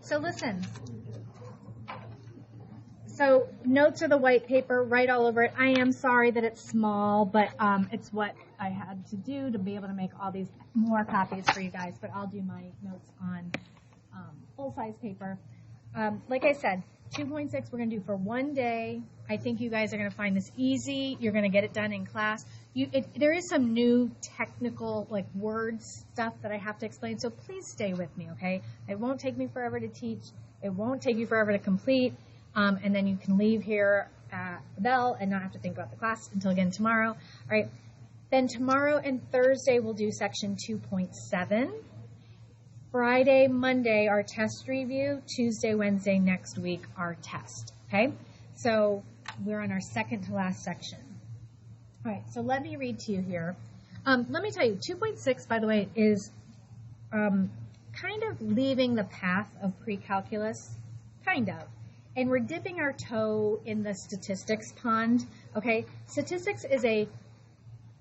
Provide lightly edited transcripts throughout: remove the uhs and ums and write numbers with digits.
So listen. So notes are the white paper, write all over it. I am sorry that it's small, but it's what I had to do to be able to make all these more copies for you guys. But I'll do my notes on full-size paper. Like I said, 2.6 we're going to do for one day. I think you guys are going to find this easy. You're going to get it done in class. There is some new technical, like words stuff that I have to explain, so please stay with me, okay? It won't take me forever to teach. It won't take you forever to complete. And then you can leave here at the bell and not have to think about the class until again tomorrow. All right. Then tomorrow and Thursday we'll do section 2.7. Friday, Monday, our test review. Tuesday, Wednesday, next week, our test. Okay? So we're on our second to last section. All right. So let me read to you here. Let me tell you, 2.6, by the way, is kind of leaving the path of pre-calculus. Kind of. And we're dipping our toe in the statistics pond, okay? Statistics is a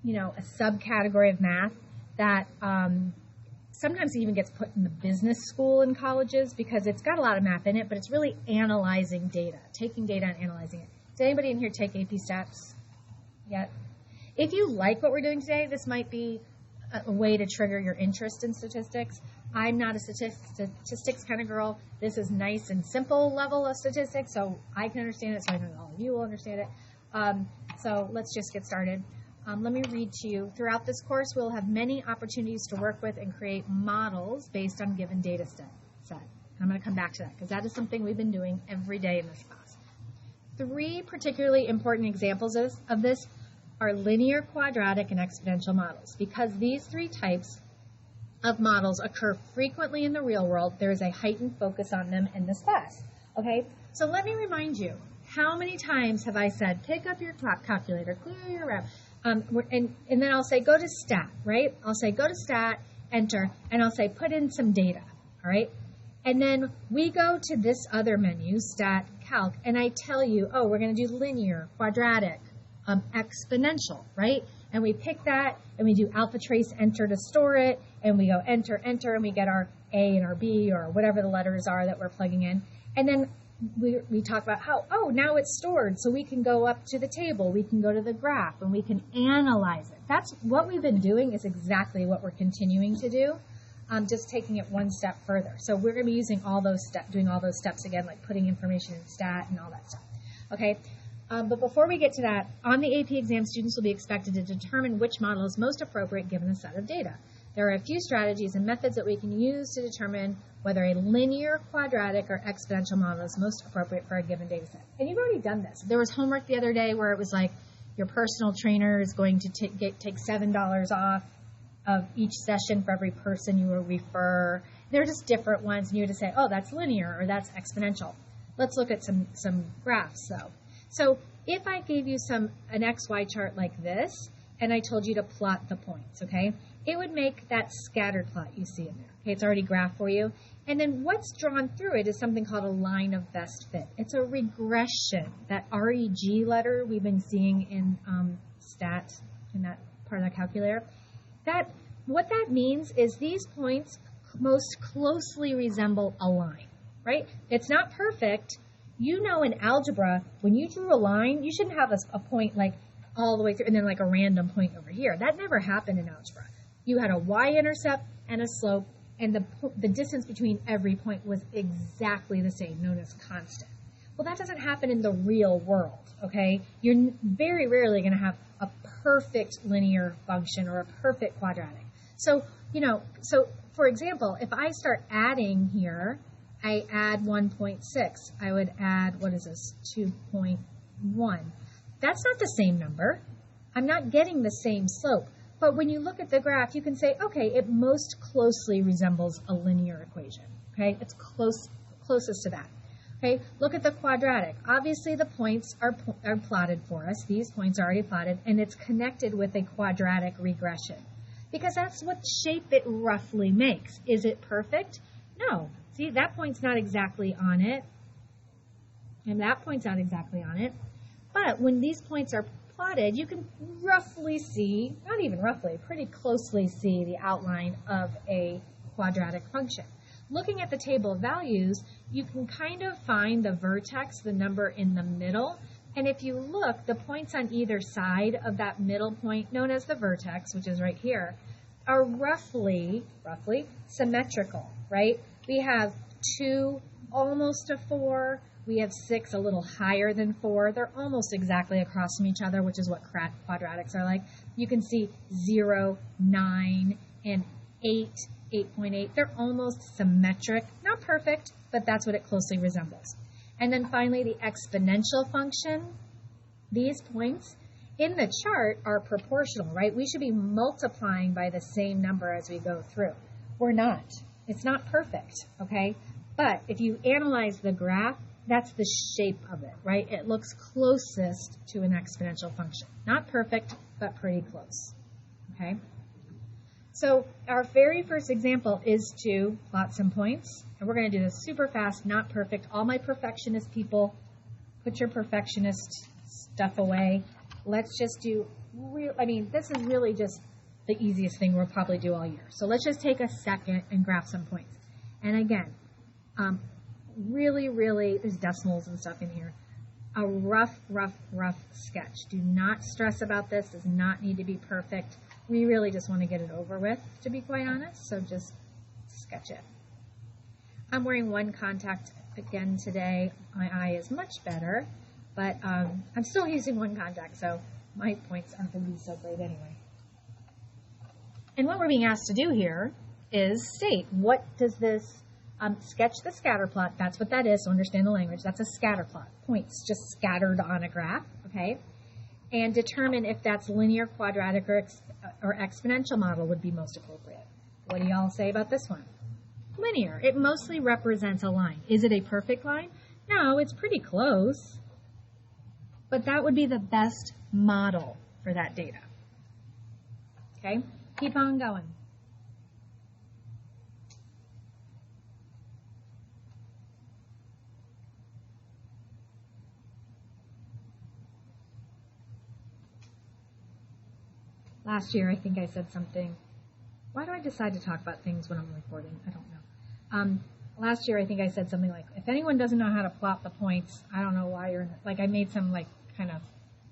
subcategory of math that sometimes even gets put in the business school in colleges because it's got a lot of math in it, but it's really analyzing data, taking data and analyzing it. Did anybody in here take AP Stats yet? If you like what we're doing today, this might be a way to trigger your interest in statistics. I'm not a statistics kind of girl. This is nice and simple level of statistics, so I can understand it, so I know all of you will understand it. So let's just get started. Let me read to you. Throughout this course, we'll have many opportunities to work with and create models based on given data set. I'm going to come back to that because that is something we've been doing every day in this class. 3 particularly important examples of this are linear, quadratic, and exponential models. Because these 3 types of models occur frequently in the real world, there is a heightened focus on them in this class. Okay, so let me remind you, how many times have I said, pick up your calculator, clear your RAM, and then I'll say, go to stat, right? I'll say, go to stat, enter, and I'll say, put in some data, all right? And then we go to this other menu, stat, calc, and I tell you, oh, we're going to do linear, quadratic, exponential, right? And we pick that, and we do alpha trace enter to store it, and we go enter, enter, and we get our A and our B or whatever the letters are that we're plugging in. And then we talk about how, oh, now it's stored, so we can go up to the table, we can go to the graph, and we can analyze it. That's what we've been doing is exactly what we're continuing to do, just taking it one step further. So we're going to be using all those steps, doing all those steps again, like putting information in stat and all that stuff. Okay? But before we get to that, on the AP exam, students will be expected to determine which model is most appropriate given a set of data. There are a few strategies and methods that we can use to determine whether a linear, quadratic, or exponential model is most appropriate for a given data set. And you've already done this. There was homework the other day where it was like your personal trainer is going to take $7 off of each session for every person you will refer. They're just different ones, and you would just say, oh, that's linear or that's exponential. Let's look at some graphs, though. So if I gave you an XY chart like this, and I told you to plot the points, okay, it would make that scattered plot you see in there. Okay, it's already graphed for you. And then what's drawn through it is something called a line of best fit. It's a regression. That REG letter we've been seeing in stats, in that part of the calculator. What that means is these points most closely resemble a line, right? It's not perfect. You know in algebra, when you drew a line, you shouldn't have a point like all the way through and then like a random point over here. That never happened in algebra. You had a y-intercept and a slope, and the distance between every point was exactly the same, known as constant. Well, that doesn't happen in the real world, okay? You're very rarely going to have a perfect linear function or a perfect quadratic. So, for example, if I start adding here, I add 1.6. I would add, 2.1. That's not the same number. I'm not getting the same slope. But when you look at the graph, you can say, okay, it most closely resembles a linear equation. Okay, it's closest to that. Okay, look at the quadratic. Obviously, the points are plotted for us. These points are already plotted, and it's connected with a quadratic regression because that's what shape it roughly makes. Is it perfect? No. See, that point's not exactly on it, and that point's not exactly on it. But when these points are plotted, you can roughly see, not even roughly, pretty closely see the outline of a quadratic function. looking at the table of values, you can kind of find the vertex, the number in the middle. And if you look, the points on either side of that middle point, known as the vertex, which is right here, are roughly symmetrical, right? We have 2, almost a 4. We have 6, a little higher than 4. They're almost exactly across from each other, which is what quadratics are like. You can see 0, 9, and 8, 8.8. They're almost symmetric. Not perfect, but that's what it closely resembles. And then finally, the exponential function. These points in the chart are proportional, right? We should be multiplying by the same number as we go through. We're not. It's not perfect, okay? But if you analyze the graph, that's the shape of it, right? It looks closest to an exponential function. Not perfect, but pretty close, okay? So our very first example is to plot some points. And we're going to do this super fast, not perfect. All my perfectionist people, put your perfectionist stuff away. Let's just do this is really just the easiest thing we'll probably do all year. So let's just take a second and graph some points. And again, really, there's decimals and stuff in here. A rough sketch. Do not stress about this. Does not need to be perfect. We really just want to get it over with, to be quite honest. So just sketch it. I'm wearing one contact again today. My eye is much better, but I'm still using one contact, so my points aren't going to be so great anyway. And what we're being asked to do here is state, what does this sketch the scatter plot? That's what that is, so understand the language. That's a scatter plot. Points just scattered on a graph, okay? And determine if that's linear, quadratic, or exponential model would be most appropriate. What do y'all say about this one? Linear. It mostly represents a line. Is it a perfect line? No, it's pretty close. But that would be the best model for that data. Okay? Keep on going. Last year, I think I said something. Why do I decide to talk about things when I'm recording? I don't know. Last year, I think I said something like, if anyone doesn't know how to plot the points, I don't know why you're in it. Like, I made some, like, kind of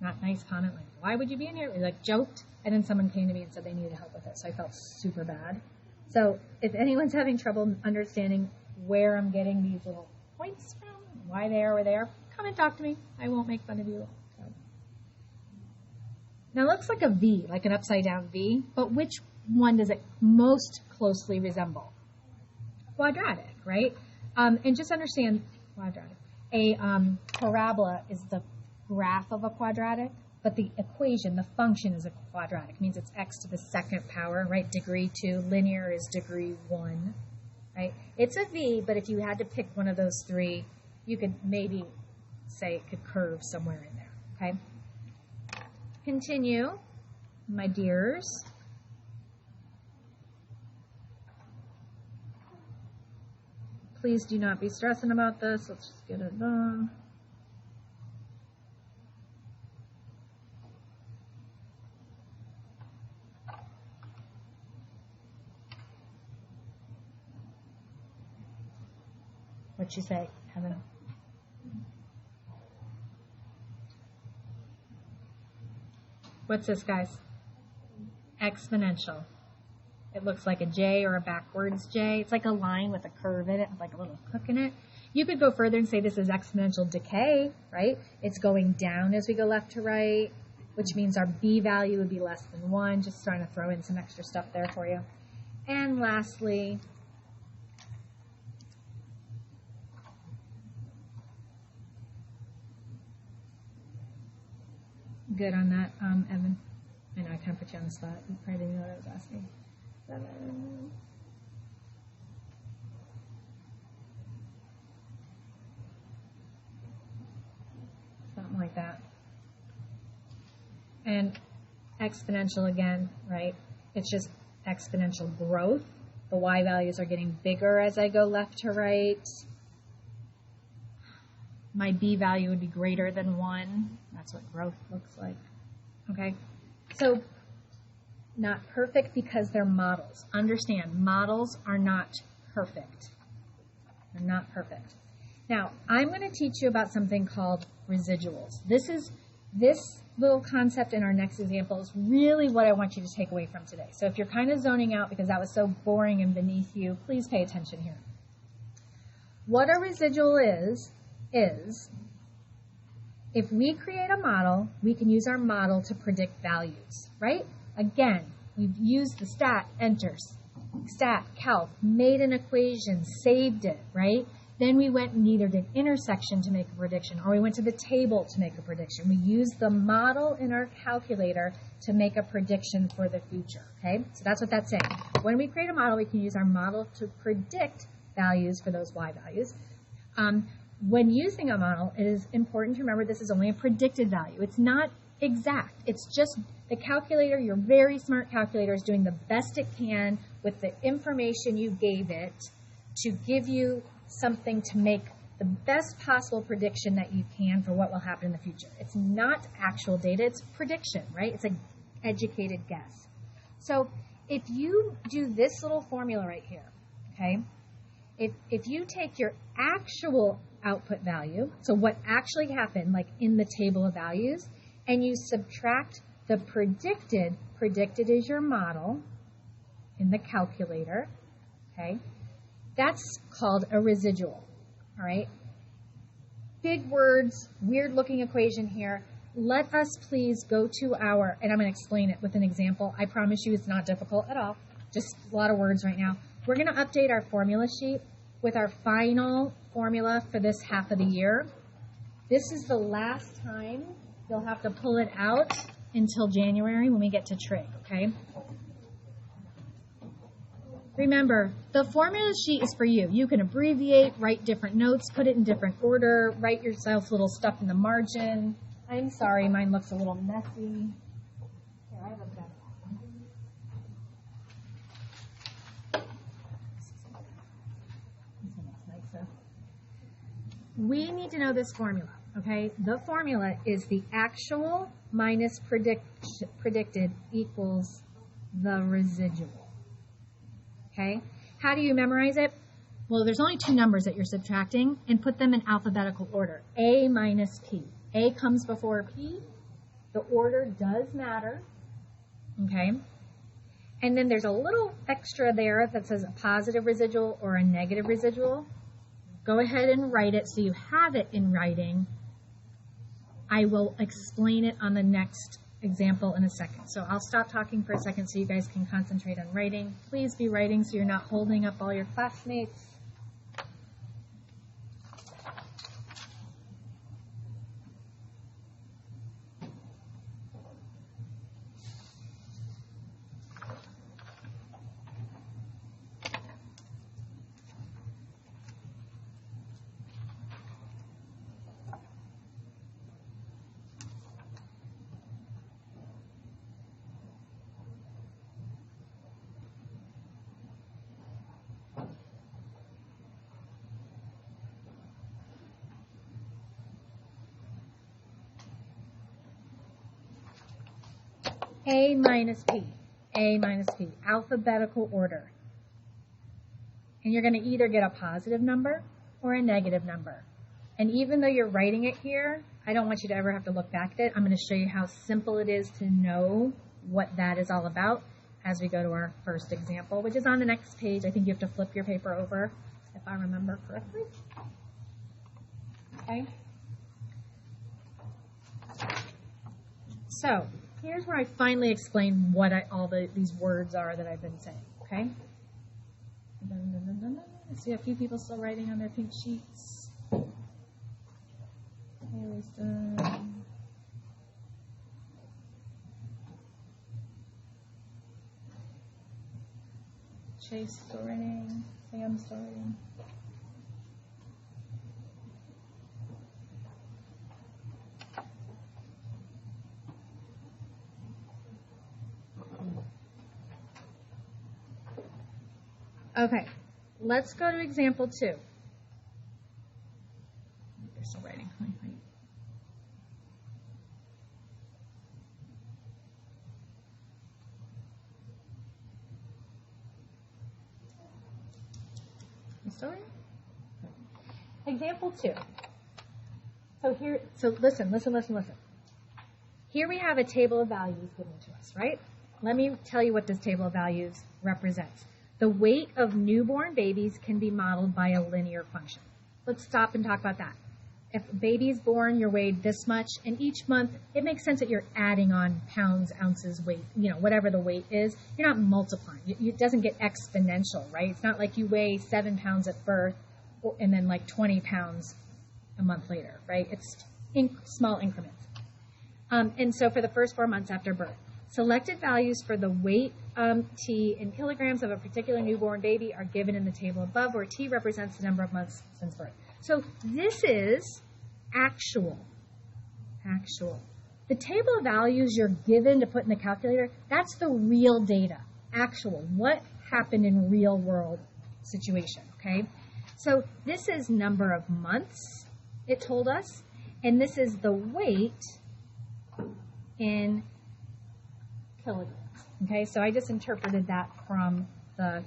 not nice comment, like, why would you be in here? We, like, joked, and then someone came to me and said they needed help with it, so I felt super bad. So if anyone's having trouble understanding where I'm getting these little points from, why they are where they are, come and talk to me. I won't make fun of you. Now it looks like a V, like an upside down V, but which one does it most closely resemble? Quadratic, right? And just understand quadratic. A parabola is the graph of a quadratic, but the equation, the function is a quadratic. It means it's x to the second power, right? Degree 2. Linear is degree 1, right? It's a V, but if you had to pick one of those three, you could maybe say it could curve somewhere in there, okay? Continue, my dears. Please do not be stressing about this. Let's just get it done. What'd you say, Evan? What's this, guys? Exponential. It looks like a J or a backwards J. It's like a line with a curve in it, like a little hook in it. You could go further and say this is exponential decay, right? It's going down as we go left to right, which means our B value would be less than 1. Just trying to throw in some extra stuff there for you. And lastly, good on that, Evan. I know I kind of put you on the spot. You probably didn't know what I was asking. 7. Something like that. And exponential again, right? It's just exponential growth. The Y values are getting bigger as I go left to right. My B value would be greater than 1. That's what growth looks like. Okay? So, not perfect because they're models. Understand, models are not perfect. They're not perfect. Now, I'm going to teach you about something called residuals. This little concept in our next example is really what I want you to take away from today. So if you're kind of zoning out because that was so boring and beneath you, please pay attention here. What a residual is if we create a model, we can use our model to predict values, right? Again, we've used the stat, enter, stat, calc, made an equation, saved it, right? Then we went and either did intersection to make a prediction or we went to the table to make a prediction. We used the model in our calculator to make a prediction for the future, okay? So that's what that's saying. When we create a model, we can use our model to predict values for those y values. When using a model, it is important to remember this is only a predicted value. It's not exact. It's just the calculator, your very smart calculator, is doing the best it can with the information you gave it to give you something to make the best possible prediction that you can for what will happen in the future. It's not actual data, it's prediction, right? It's an educated guess. So if you do this little formula right here, okay, if you take your actual output value, so what actually happened, like in the table of values, and you subtract the predicted is your model in the calculator, okay, that's called a residual, all right? Big words, weird looking equation here. Let us please go to our, and I'm going to explain it with an example. I promise you it's not difficult at all, just a lot of words right now. We're going to update our formula sheet with our final formula for this half of the year. This is the last time you'll have to pull it out until January when we get to trig, okay? Remember, the formula sheet is for you. You can abbreviate, write different notes, put it in different order, write yourself little stuff in the margin. I'm sorry, mine looks a little messy. Here, I have a better one. We need to know this formula, okay? The formula is the actual minus predicted equals the residual. Okay, how do you memorize it? Well, there's only two numbers that you're subtracting, and put them in alphabetical order. A minus P. A comes before P. The order does matter. Okay, and then there's a little extra there that says a positive residual or a negative residual. Go ahead and write it so you have it in writing. I will explain it on the next example in a second. So I'll stop talking for a second so you guys can concentrate on writing. Please be writing so you're not holding up all your classmates. A minus P, alphabetical order. And you're going to either get a positive number or a negative number. And even though you're writing it here, I don't want you to ever have to look back at it. I'm going to show you how simple it is to know what that is all about as we go to our first example, which is on the next page. I think you have to flip your paper over, if I remember correctly. Okay. So here's where I finally explain what these words are that I've been saying, okay? I see a few people still writing on their pink sheets. Haley's done. Chase still writing. Sam's still writing. Okay, let's go to example 2. They're still writing. You still writing? Example 2. So listen. Here we have a table of values given to us, right? Let me tell you what this table of values represents. The weight of newborn babies can be modeled by a linear function. Let's stop and talk about that. If a baby's born, you're weighed this much, and each month, it makes sense that you're adding on pounds, ounces, weight, whatever the weight is. You're not multiplying. It doesn't get exponential, right? It's not like you weigh 7 pounds at birth and then like 20 pounds a month later, right? It's small increments. And so for the first 4 months after birth, selected values for the weight T in kilograms of a particular newborn baby are given in the table above, where T represents the number of months since birth. So this is actual. The table of values you're given to put in the calculator, that's the real data. Actual. What happened in real world situation, okay? So this is number of months, it told us, and this is the weight in kilograms. Okay, so I just interpreted that from the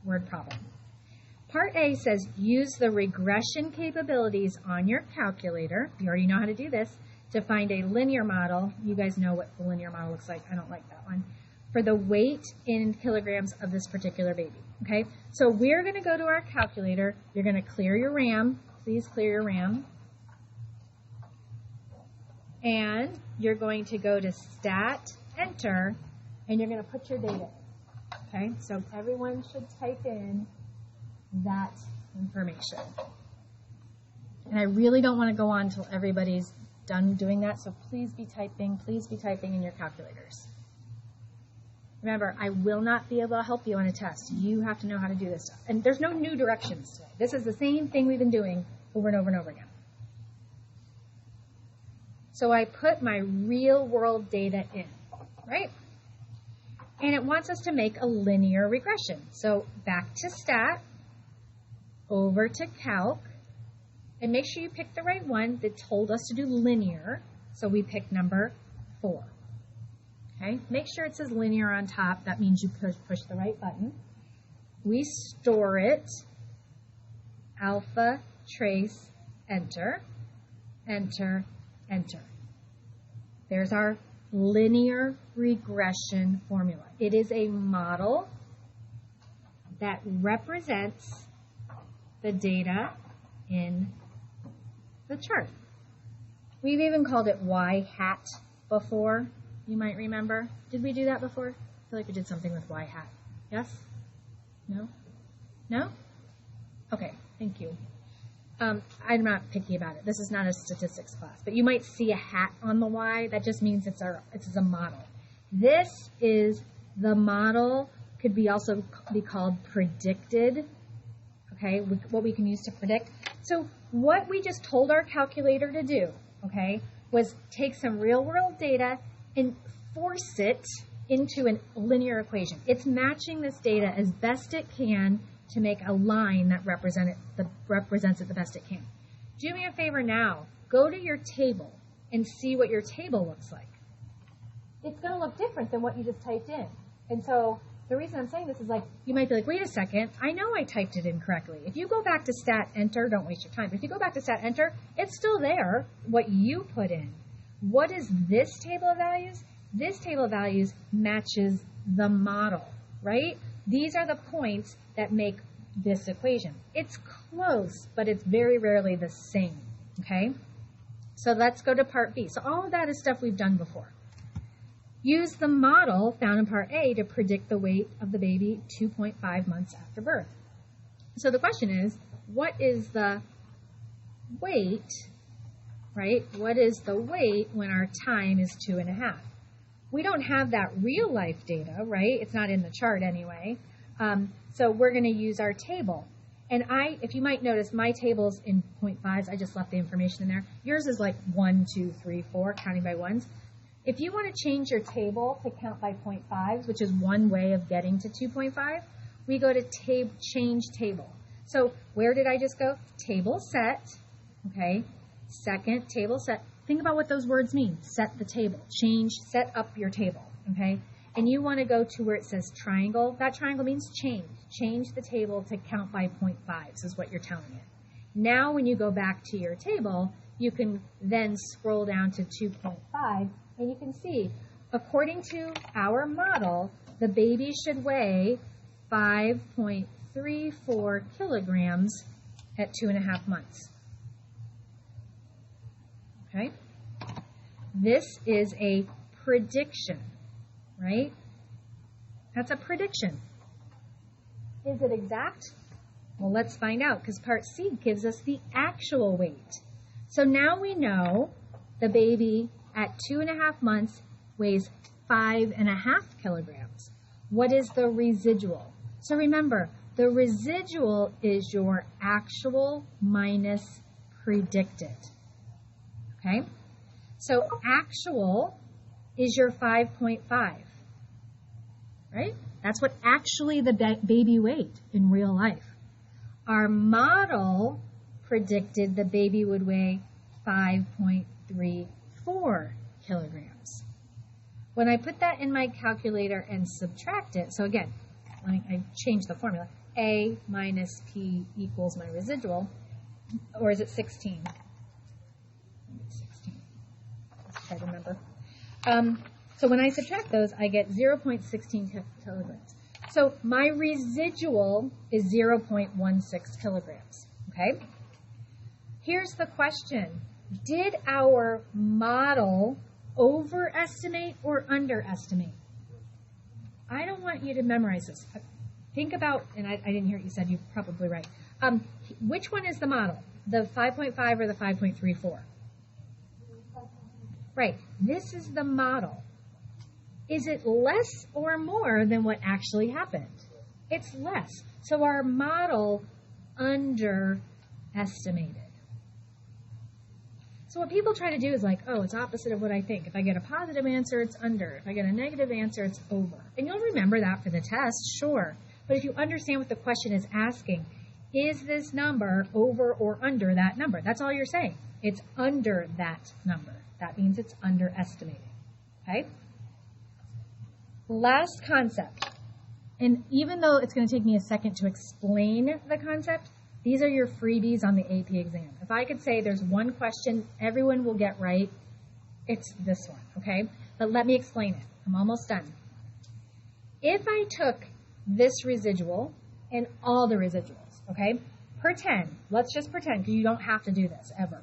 word problem. Part A says use the regression capabilities on your calculator. You already know how to do this, to find a linear model. You guys know what the linear model looks like. I don't like that one. For the weight in kilograms of this particular baby. Okay, so we're going to go to our calculator. You're going to clear your RAM. Please clear your RAM. And you're going to go to Stat, Enter, and you're going to put your data in. Okay, so everyone should type in that information. And I really don't want to go on until everybody's done doing that, so please be typing in your calculators. Remember, I will not be able to help you on a test. You have to know how to do this stuff. And there's no new directions today. This is the same thing we've been doing over and over and over again. So I put my real world data in, right? And it wants us to make a linear regression. So back to Stat, over to Calc, and make sure you pick the right one that told us to do linear. So we pick number 4. Okay, make sure it says linear on top. That means you push the right button. We store it, alpha, trace, enter, enter, enter. There's our linear regression formula. It is a model that represents the data in the chart. We've even called it y-hat before. You might remember. Did we do that before? I feel like we did something with y-hat. Yes? No? No? Okay, thank you. I'm not picky about it. This is not a statistics class, but you might see a hat on the Y. That just means it's a model. This is the model. Could be also be called predicted. Okay, what we can use to predict. So what we just told our calculator to do, okay, was take some real world data and force it into a linear equation. It's matching this data as best it can to make a line that represents it the best it can. Do me a favor now. Go to your table and see what your table looks like. It's going to look different than what you just typed in. And so the reason I'm saying this is, like, you might be like, wait a second, I know I typed it in correctly. If you go back to Stat Enter, don't waste your time. But if you go back to Stat Enter, it's still there, what you put in. What is this table of values? This table of values matches the model, right? These are the points that make this equation. It's close, but it's very rarely the same, okay? So let's go to part B. So all of that is stuff we've done before. Use the model found in part A to predict the weight of the baby 2.5 months after birth. So the question is, what is the weight, right? What is the weight when our time is 2.5? We don't have that real life data, right? It's not in the chart anyway. So we're going to use our table. And if you might notice, my table's in 0.5s. I just left the information in there. Yours is like 1, 2, 3, 4, counting by ones. If you want to change your table to count by 0.5s, which is one way of getting to 2.5, we go to change table. So where did I just go? Table set, okay? Second, table set. Think about what those words mean. Set the table. Change, set up your table, okay? And you want to go to where it says triangle. That triangle means change. Change the table to count by 0.5s is what you're telling it. Now when you go back to your table, you can then scroll down to 2.5, and you can see, according to our model, the baby should weigh 5.34 kilograms at 2.5 months. Okay? This is a prediction, right? That's a prediction. Is it exact? Well, let's find out, because part C gives us the actual weight. So now we know the baby at 2.5 months weighs 5.5 kilograms. What is the residual? So remember, the residual is your actual minus predicted. Okay? So actual is your 5.5, right? That's what actually the baby weighed in real life. Our model predicted the baby would weigh 5.34 kilograms. When I put that in my calculator and subtract it, so again, I changed the formula, A minus P equals my residual, or is it 16? 16. Let's try to remember. So when I subtract those, I get 0.16 kilograms. So my residual is 0.16 kilograms, okay? Here's the question. Did our model overestimate or underestimate? I don't want you to memorize this. Think about, and I didn't hear what you said, you're probably right. Which one is the model? The 5.5 or the 5.34? Right, this is the model. Is it less or more than what actually happened? It's less. So our model underestimated. So what people try to do is like, oh, it's opposite of what I think. If I get a positive answer, it's under. If I get a negative answer, it's over. And you'll remember that for the test, sure. But if you understand what the question is asking, is this number over or under that number? That's all you're saying. It's under that number. That means it's underestimating. Okay? Last concept. And even though it's going to take me a second to explain the concept, these are your freebies on the AP exam. If I could say there's one question everyone will get right, it's this one, okay? But let me explain it. I'm almost done. If I took this residual and all the residuals, okay? Pretend, let's just pretend, because you don't have to do this ever.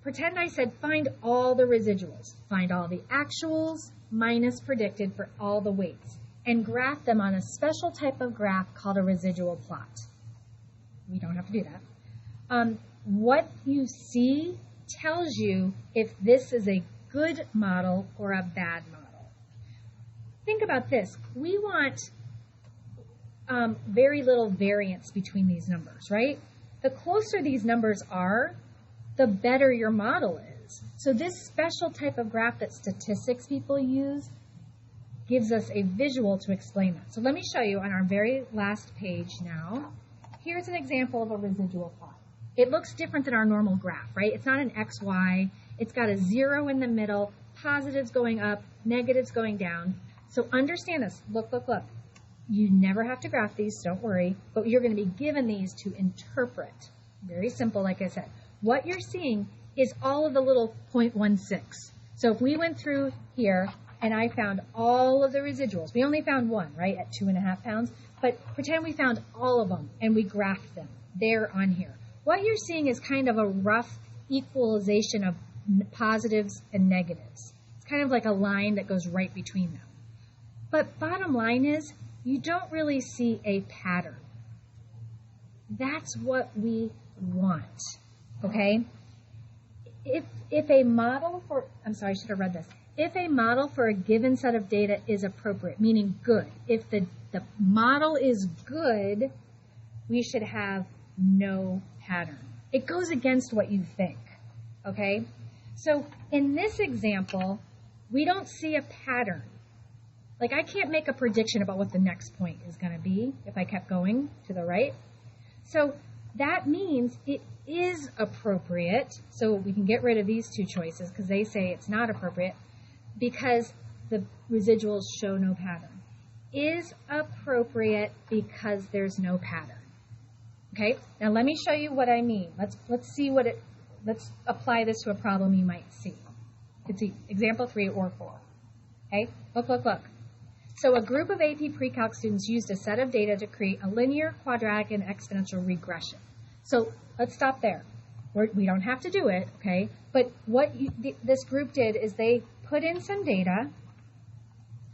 Pretend I said find all the residuals. Find all the actuals minus predicted for all the weights and graph them on a special type of graph called a residual plot. We don't have to do that. What you see tells you if this is a good model or a bad model. Think about this. We want very little variance between these numbers, right? The closer these numbers are, the better your model is. So this special type of graph that statistics people use gives us a visual to explain that. So let me show you on our very last page now. Here's an example of a residual plot. It looks different than our normal graph, right? It's not an XY. It's got a 0 in the middle, positives going up, negatives going down. So understand this. Look, look, look. You never have to graph these, don't worry, but you're going to be given these to interpret. Very simple, like I said. What you're seeing is all of the little 0.16. So if we went through here and I found all of the residuals, we only found one, right, at 2.5 pounds, but pretend we found all of them and we graphed them. They're on here. What you're seeing is kind of a rough equalization of positives and negatives. It's kind of like a line that goes right between them. But bottom line is, you don't really see a pattern. That's what we want, okay? If a model for, I'm sorry, I should have read this. If a model for a given set of data is appropriate, meaning good, if the model is good, we should have no pattern. It goes against what you think, okay? So in this example, we don't see a pattern. Like I can't make a prediction about what the next point is going to be if I kept going to the right. So that means it is appropriate. So we can get rid of these two choices because they say it's not appropriate because the residuals show no pattern. Is appropriate because there's no pattern. Okay, now let me show you what I mean. Let's apply this to a problem you might see. It's example 3 or 4. Okay, look. So a group of AP Pre-Calc students used a set of data to create a linear, quadratic, and exponential regression. So let's stop there. We don't have to do it, okay? But what this group did is they put in some data,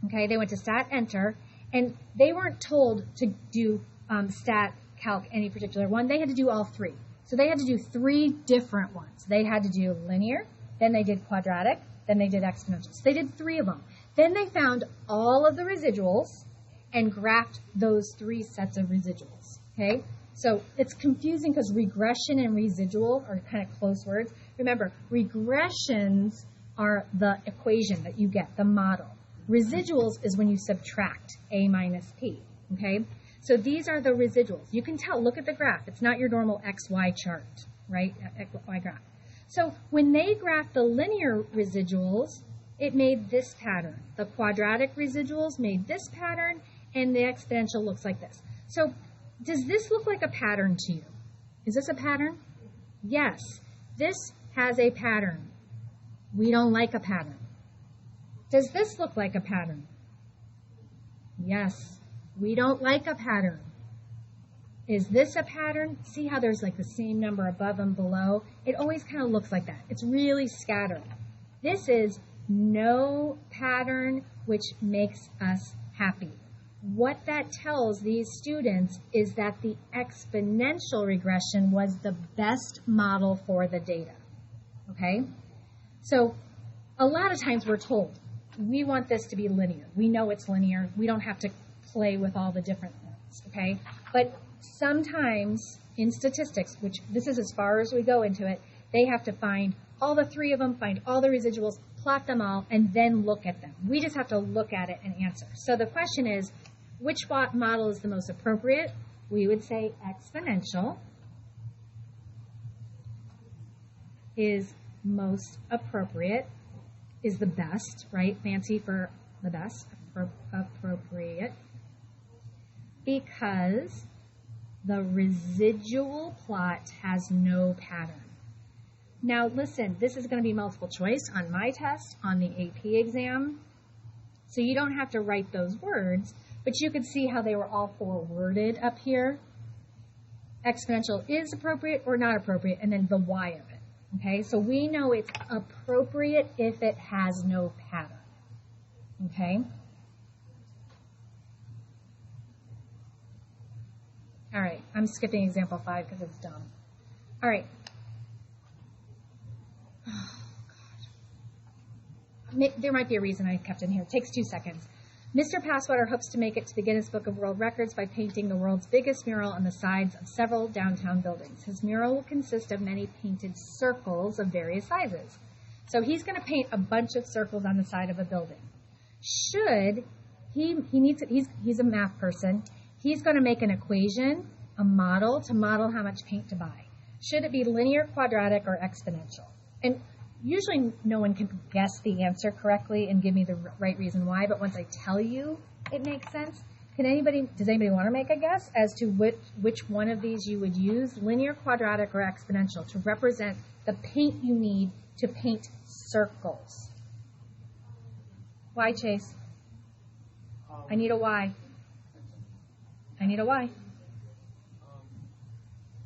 okay? They went to stat enter, and they weren't told to do stat calc any particular one. They had to do all 3. So they had to do 3 different ones. They had to do linear, then they did quadratic, then they did exponential. So they did 3 of them. Then they found all of the residuals and graphed those 3 sets of residuals, okay? So it's confusing because regression and residual are kind of close words. Remember, regressions are the equation that you get, the model. Residuals is when you subtract A minus P, okay? So these are the residuals. You can tell, look at the graph. It's not your normal XY chart, right? XY graph. So when they graphed the linear residuals, it made this pattern. The quadratic residuals made this pattern, and the exponential looks like this. So does this look like a pattern to you? Is this a pattern? Yes, this has a pattern. We don't like a pattern. Does this look like a pattern? Yes, we don't like a pattern. Is this a pattern? See how there's like the same number above and below? It always kind of looks like that. It's really scattered. This is no pattern, which makes us happy. What that tells these students is that the exponential regression was the best model for the data, okay? So a lot of times we're told, we want this to be linear. We know it's linear. We don't have to play with all the different things, okay? But sometimes in statistics, which this is as far as we go into it, they have to find all the 3 of them, find all the residuals, plot them all, and then look at them. We just have to look at it and answer. So the question is, which model is the most appropriate? We would say exponential is most appropriate, is the best, right? Fancy for the best, appropriate, because the residual plot has no pattern. Now listen, this is going to be multiple choice on my test, on the AP exam, so you don't have to write those words, but you could see how they were all 4 worded up here. Exponential is appropriate or not appropriate, and then the why of it, okay? So we know it's appropriate if it has no pattern, okay? All right, I'm skipping example 5 because it's dumb. All right. There might be a reason I kept in here. It takes 2 seconds. Mr. Passwater hopes to make it to the Guinness Book of World Records by painting the world's biggest mural on the sides of several downtown buildings. His mural will consist of many painted circles of various sizes. So he's going to paint a bunch of circles on the side of a building. He's a math person. He's going to make an equation, a model, to model how much paint to buy. Should it be linear, quadratic, or exponential? And usually no one can guess the answer correctly and give me the right reason why, but once I tell you, it makes sense. Does anybody want to make a guess as to which one of these you would use, linear, quadratic, or exponential, to represent the paint you need to paint circles? Why, Chase? I need a why. I need a why.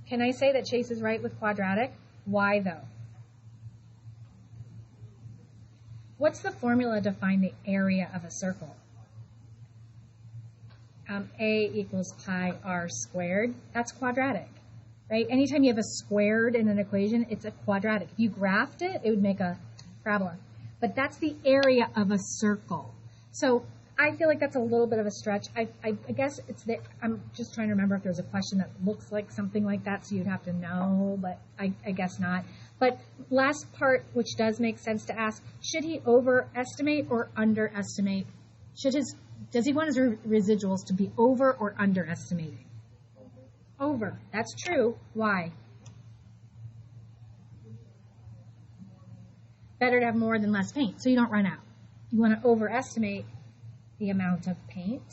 Can I say that Chase is right with quadratic? Why, though? What's the formula to find the area of a circle? A equals pi r squared. That's quadratic, right? Anytime you have a squared in an equation, it's a quadratic. If you graphed it, it would make a parabola. But that's the area of a circle. So I feel like that's a little bit of a stretch. I guess it's there. I'm just trying to remember if there's a question that looks like something like that, so you'd have to know, but I guess not. But last part, which does make sense to ask, should he overestimate or underestimate? Does he want his residuals to be over or underestimating? Over. That's true. Why? Better to have more than less paint, so you don't run out. You want to overestimate the amount of paint,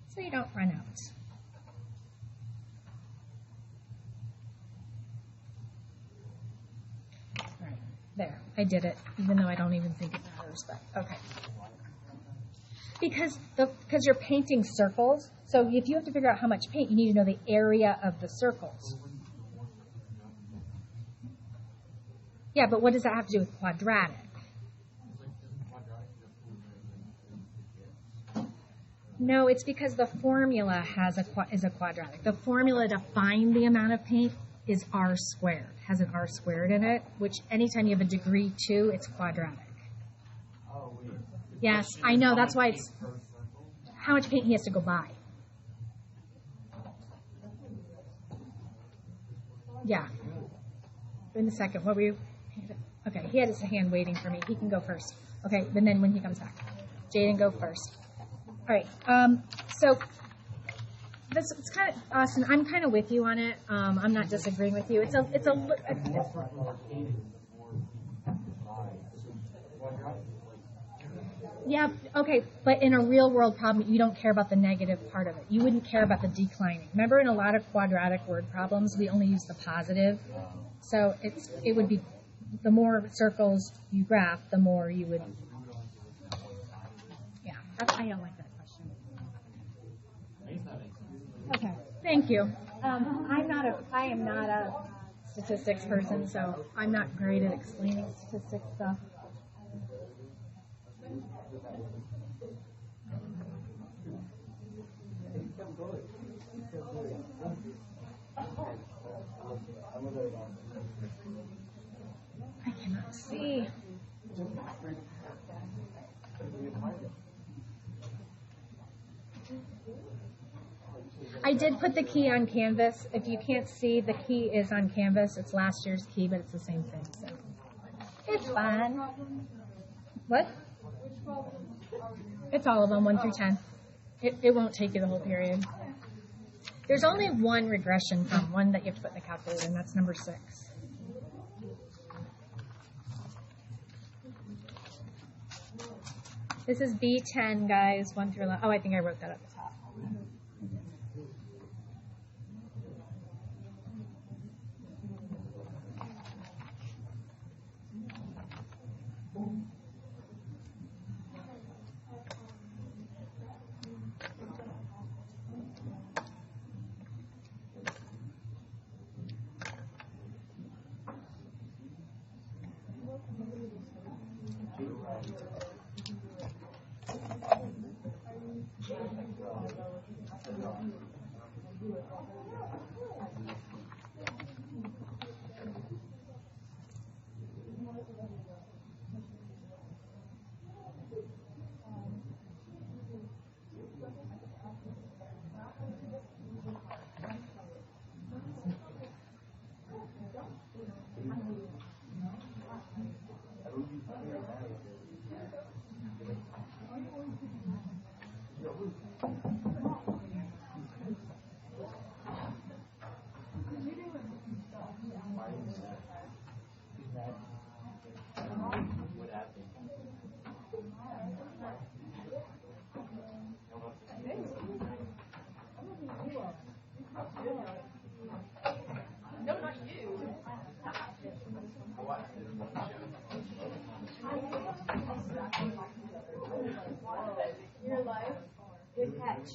so you don't run out. There, I did it, even though I don't even think it matters, but okay. Because you're painting circles, so if you have to figure out how much paint, you need to know the area of the circles. Yeah, but what does that have to do with quadratic? No, it's because the formula is a quadratic. The formula to find the amount of paint is r squared, has an r squared in it, which anytime you have a degree 2, it's quadratic. Yes, I know, that's why it's how much paint he has to go buy. Yeah. In a second, what were you? Okay, he had his hand waiting for me. He can go first. Okay, and then when he comes back. Jaden, go first. All right, so it's kind of, Austin, I'm kind of with you on it. I'm not disagreeing with you. Yeah, okay, but in a real world problem, you don't care about the negative part of it. You wouldn't care about the declining. Remember, in a lot of quadratic word problems, we only use the positive. So it would be, the more circles you graph, the more you would. Yeah, I don't like that question. Okay, thank you. I am not a statistics person, so I'm not great at explaining statistics stuff. I cannot see. I did put the key on Canvas. If you can't see, the key is on Canvas. It's last year's key, but it's the same thing. So it's fine. What? It's all of them, 1 through 10. It won't take you the whole period. There's only one regression problem, one that you have to put in the calculator, and that's number 6. This is B10, guys, 1 through 11. Oh, I think I wrote that at the top. Your life, good catch.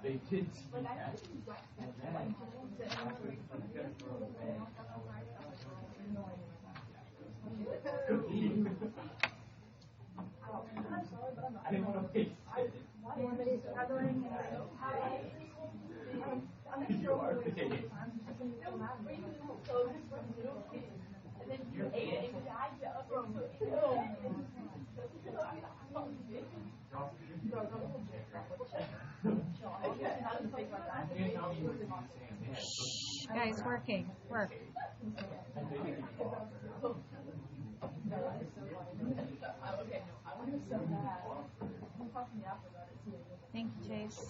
They did see that. I didn't want to waste it. You are big. You're big. Guys, working. Work. Thank you, Chase.